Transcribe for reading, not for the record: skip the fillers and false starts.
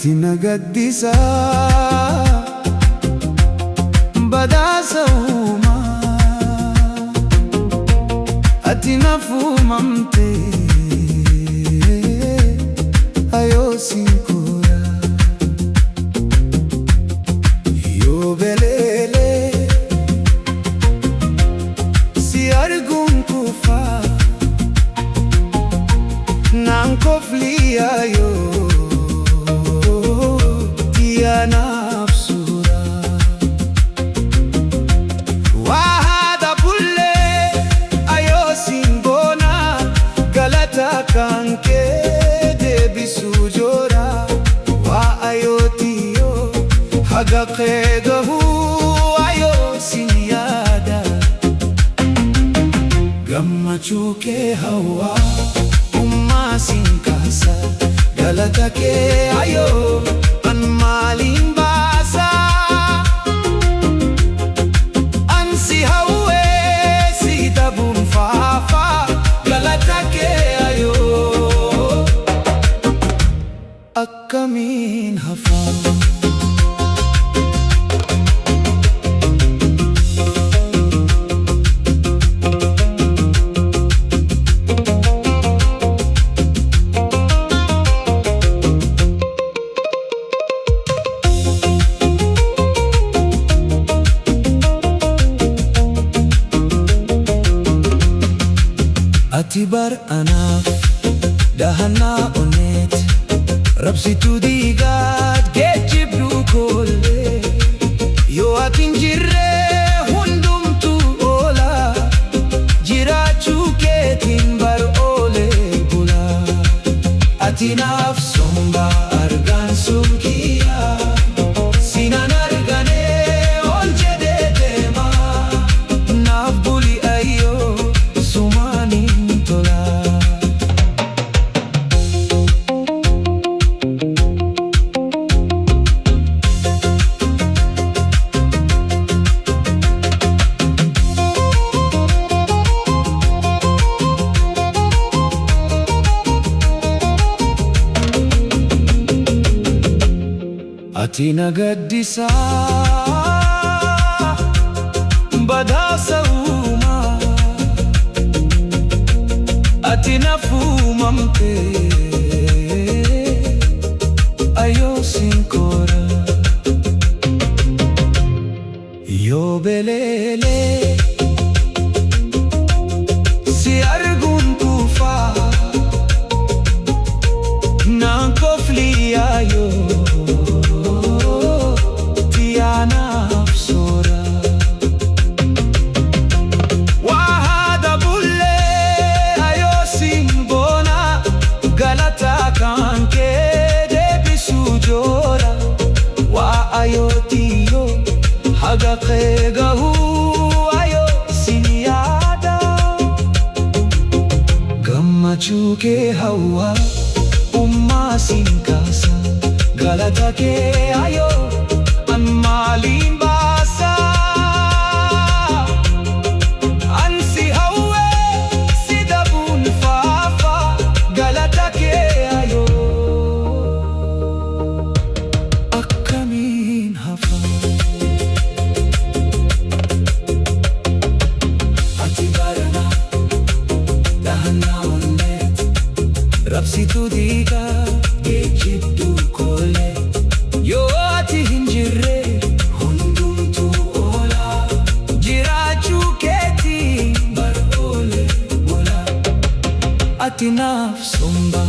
ati na gaddisaa badhaasa uumaa ati na fuumamtee ayoo sinkura yoo beleelee si arguun kufaa naan kofliyaa yoo tiyaanaaf suuraa waa haadha bullee ayoo singoonaa galataa kan kee deebisuu jooraa waa ayootiyoo haga kee gahuu ayoo sin yaada gammachuu kee hawaa ummaa sin kaasa galata kee ayoo an maaliin baasaa an si hawwee si dhabuun faafaa galata kee ayoo akkamiin hafaa. Ati bar anaaf dahannaa oneet rabsituu diigaat geejjibduu koollee yoo ati hin jirre hundumtuu oolaa jiraachuu keetiin bar oolee bulaa ati naaf sombaa argaan sunkiyyaa sinan arganee ol jedhee deemaa naaf buli ayyoo sumaanii ati na gaddisaa badhaasa uumaa ati na fuumamtee ayoo sinkora yoo beleelee si arguun kufaa naan kofliyaa yoo tiyaanaaf suuraa waa haadha bullee ayoo singoonaa galataa kan kee deebisuu joora waa ayootiyoo haga kee gahuu ayoo sin yaada gammachuu kee hawwaa ummaa sin kaasa galata kee ayoo an maaliin baasaa an si hawwee si dhabuun faafaa galata kee ayoo akkamiin hafaa. Ati baranaa dahannaa onneet rabsituu diigaa geejjibduu koollee yoo ati hin jirre hundumtuu oolaa jiraachuu keetiin bar oolee bulaa ati naaf sombaa